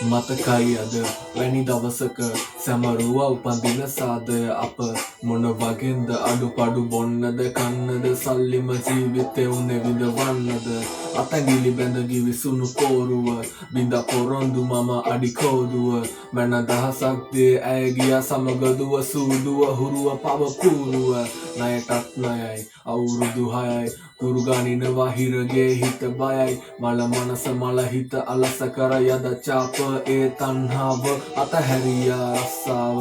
මතකයි අද වැනි දවසක සැමරුව උපන්දින සාදය අප මොන වගෙන්ද අඩුපඩු බොන්නද කන්නද සල්ලිම ජීවිතය උනේ විඳවන්නද අතැගිලි බැඳගි විසුණු පෝරුව බිඳ පොරොන්දු මම අඩිකෝදුව මැන දහසක් දේ ඇය ගියා සමගදුව සූදුව හුරුව පවපූරුව ණයටත් ණයයි අවුරුදු 6යි කුරුගනිනවා හිරගේ හිත බයයි මල මනස මල හිත අලස කර යද චාප ඒ තණ්හාව අතහැරියා රස්සාව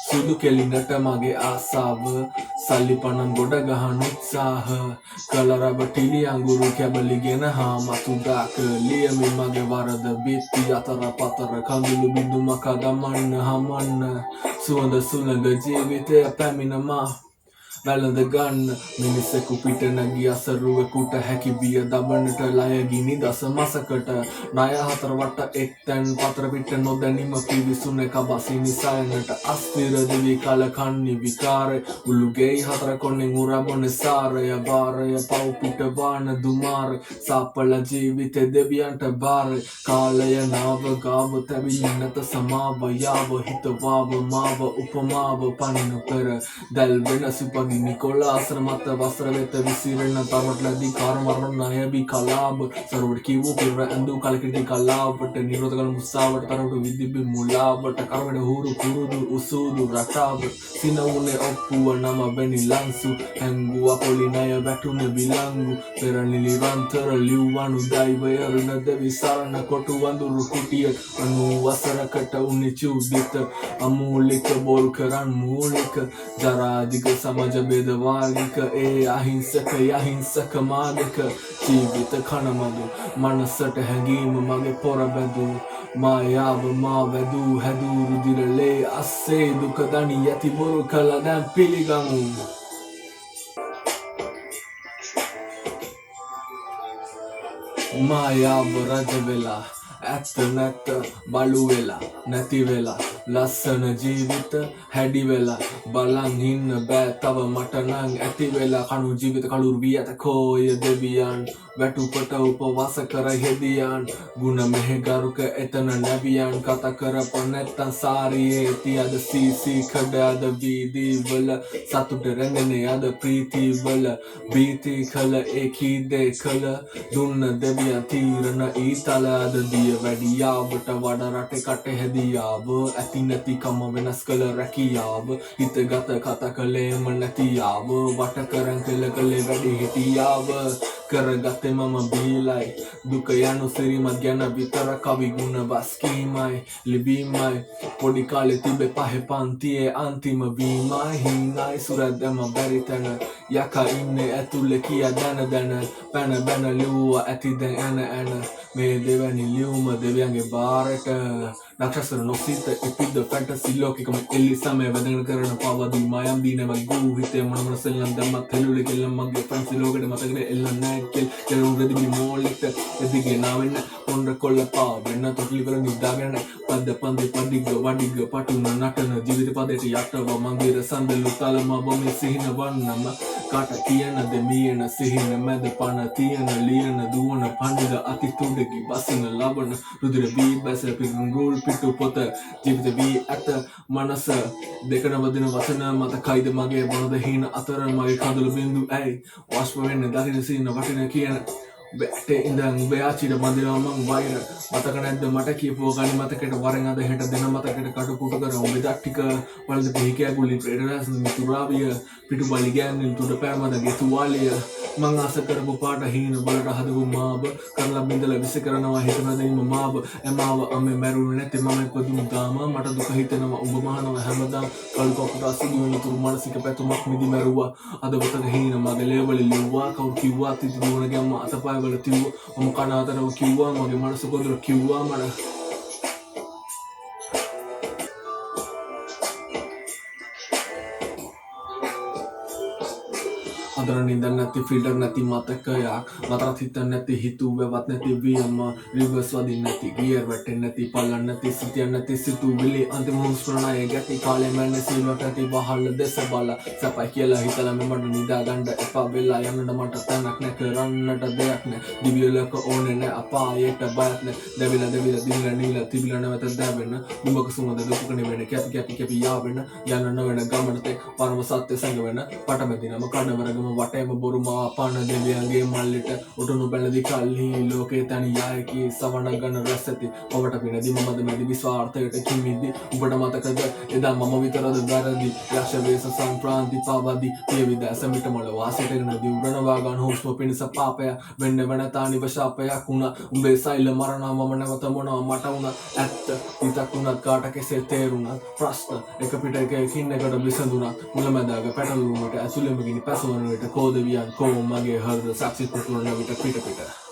සුදු කෙලිනට මගේ ආසාව සල්ලි පණන් ගොඩ ගහන උත්සාහ කල රබටිලි අඟුරු කැබලිගෙන හාමතුඩාක ලියමි මගේ වරද බිත්ති අතර පතර කඳුළු බිඳු මක දමන්න හමන්න සුවඳ සුළඟ ජීවිතය පැමිණමා වැළඳ ගන්න මිනිසෙකු පිට නැගී අසරුවෙකුට හැකි බිය දබන්නට ලයගිනි දස මසකට ණය හතර වට එක් තැන් පතර පිට නොදැනීම පිවිසුන එක බසිනි සයනට අස්තිර දෙවි කල කන්නි විකාරය උළුගෙයි හතර කොන්නෙන් උරබොන සාරය බාරය පව් පිට වාන දුමාර සාපල ජීවිතේ දෙවියන්ට බාරය කාලය නාව ගාව තැවිලි නැත සමාව යාව හිතවාව මාව උපමාව පනින පෙර දැල් වෙන සුප නිකොලාසර මත වස්ත්‍ර වෙත විසිරෙන තරවටලදී කාර්මරණ ණයබි කලාබ සරුවට කිව්ව පිර ඇඳු කලකිරි කලාවට නිරෝධ කල මුස්සාවට තරවට විදිබි මුලාවට කරවඩ හුරු කුරුදු උසුදු රටාව සිනවුනේ ඔප්පුව නම වෙනි ලංසු හැංගුව පොලි ණය වැටුනේ විලංගු පෙර නිලිවන්තර ලිව්වනු දෛවය ඍණ දෙවි සරණ කොටු වඳුරු කුටිය 90 වසරකට උනි චුදිත අමූලික බෝල් කරන් මූලික ජරාදික සමජ බෙද වාර්ගික ඒ අහිංසක යහිංසක මාර්ගක ජීවිත කනමදු මනසට හැඟීම මගේ පොර බැඳු මායාව මා වැදූ හැදූ රුධිරලේ අස්සේ දුක දනි යති බොරු කළ දැන් පිළිගමු මායාව රජ වෙලා ඇත්ත නැත්ත බලු වෙලා නැති වෙලා ලස්සන ජීවිත හැඩි වෙලා බලන් ඉන්න බෑ තව මට නං ඇති වෙලා කණු ජීවිත කළුරු වී ඇත කෝය දෙවියන් වැටුපට උපවාස කර හෙදියන් ගුණ මෙහෙගරුක එතන නැවියන් කතා කරප නැත්තන් සාරියේ තියද සීසී කඩ අද වීදී වල සතුට රැඳෙනේ අද ප්‍රීති වල බීති කළ ඒකී දේ කළ දුන්න දෙවියන් තීරණ ඊතල අද දිය වැඩියාවට වඩ රටේ කට හැදියාව ඇති නැතිකම වෙනස් කළ රැකියාව හිතගත කතා කළේම නැතියාව වට කරන් කළේ වැඩි හිටියාව කරගත්තේ මම බීලයි දුක යනු සිරිමත් ගැන විතර කවි ගුණ බස්කීමයි ලිබීමයි පොඩි කාලේ තිබේ පහේ පන්තියේ අන්තිම වීමයි හිඟයි සුරද්දම බැරි තැන යකා ඉන්නේ ඇතුලේ කියා දැන පැන බැන ලිව්වා ඇති දැන් ඇන මේ දෙවැනි ලියුම දෙවියන්ගේ බාරට නක්ෂත්‍ර නොසිත ඉපිද්ද ෆැන්ටසි ලෝකිකම එල්ලි සමය වැදගෙන කරන පවදී මයම් දීනම ගූ හිතේ මොනමන සෙල්ලම් දැම්මත් හෙළුලේ කෙල්ලම් මගේ ෆැන්සි ලෝකෙට මතකනේ එල්ලන්නේ නැහැ කෙල්ලුම් රෙදිබි මෝලෙක්ට එදිගේ නාවෙන්න පොන්ඩ කොල්ල පා වෙන්න තොටලි වල නිදාගෙන පද්ද පන්දි පඩිග වඩිග පටුන නටන ජීවිත පදයට යටව මංගිර සඳලු තලම බොමි සිහින වන්නම කාට කියනද මියන සිහින මැද පන තියන ලියන දුවන පණිද අති තුඩකි බසින ලබන රුධිර බී බැස පිරුම් රූල් පිටු පොත ජීවිත වී ඇත මනස දෙකන වදින වචන මත කයිද මගේ බොනද හීන අතර මගේ කඳුළු බින්දු ඇයි වාෂ්ප වෙන්නේ දකින සිහින වටින කියන බැටේ ඉඳන් බයාචිට බඳිනවා මං වෛර මතක නැද්ද මට කියපුව ගනි මතකයට වරෙන් අද හෙට දෙන මතකයට කටු කුටු කර උඹේ දත් ටික වලද පිහිකෑ ගුලි ප්‍රේරණස් මිතුරාවිය පිටු බලි ගෑන්නින් තුඩ පෑමද ගෙතුවාලිය මං ආස කරපු පාට හීන වලට හදපු මාබ කරලා බින්දලා විස කරනවා හිතන දෙයින්ම මාබ එමාව අම්මේ මැරුණේ නැති මම ඉපදුණු තාම මට දුක හිතෙනවා උඹ මහනවා හැමදාම කල් කොකට අසුදු වෙන තුරු මානසික පැතුමක් මිදි මැරුවා අද වතක හීන මගේ ලේවල ලිව්වා කවුරු කිව්වා තිති දුවන ගැම්ම අතපය වල තිව්වා මම කන අතරව කිව්වා මගේ මනස කොඳුර කිව්වා මට අදර නින්ද නැති ෆිල්ටර් නැති මතකයක් මතරත් හිත නැති හිතුවවත් නැති වියම රිවර්ස් වදින් නැති ගියර් වැටෙන්නේ නැති පල්ලන් නැති සිටිය නැති සිතුවිලි අන්තිම හුස්මරණය ගැති කාලේ මැන්නේ සීලට ඇති වහල්ල දෙස බල සපයි කියලා හිතලා මෙමඩ නිදා ගන්න එපා වෙලා යන්නට මට තැනක් නැ කරන්නට දෙයක් නැ දිවිලක ඕනේ නැ අපායට බයක් නැ දෙවිලා දිවිලා නිවිලා තිබිලා නැවත දැවෙන්න දුමක සුමද දුකනේ වෙන කැපි යාවෙන්න යන්න නොවන ගමනතේ පරම සත්‍ය සංගවෙන්න පටමැදිනම කඩවරගම වටේම බොරු මාපාන දෙවියන්ගේ මල්ලිට උටුණු බැලදි කල්හි ලෝකේ තනියායකි සවන ගන රැසති ඔබට පිනදි මමද මැදි විස්වාර්ථයට කිමිද්දි උඹට මතකද එදා මම විතරද වැරදි යක්ෂ වේස සංක්‍රාන්ති පවදි පියවිද ඇසමිට මොළ වාසයටගෙන දිවුරනවා ගන්න හුස්ම පිණිස පාපය වෙන්න වෙනතා නිවශාපයක් වුණා උඹේ සෛල මරණා මම නැවත මොනවා මට වුණා ඇත්ත විතක් වුණත් කාට කෙසේ තේරුණත් ප්‍රශ්න එක පිට එකකින් එකට විසඳුණා මුලමැදාග පැටලුමට ඇසුලෙම ගිනි පැසවන විට කෝදවියන් කෝ මගේ හෘද සාක්ෂි පුතුරන විට පිට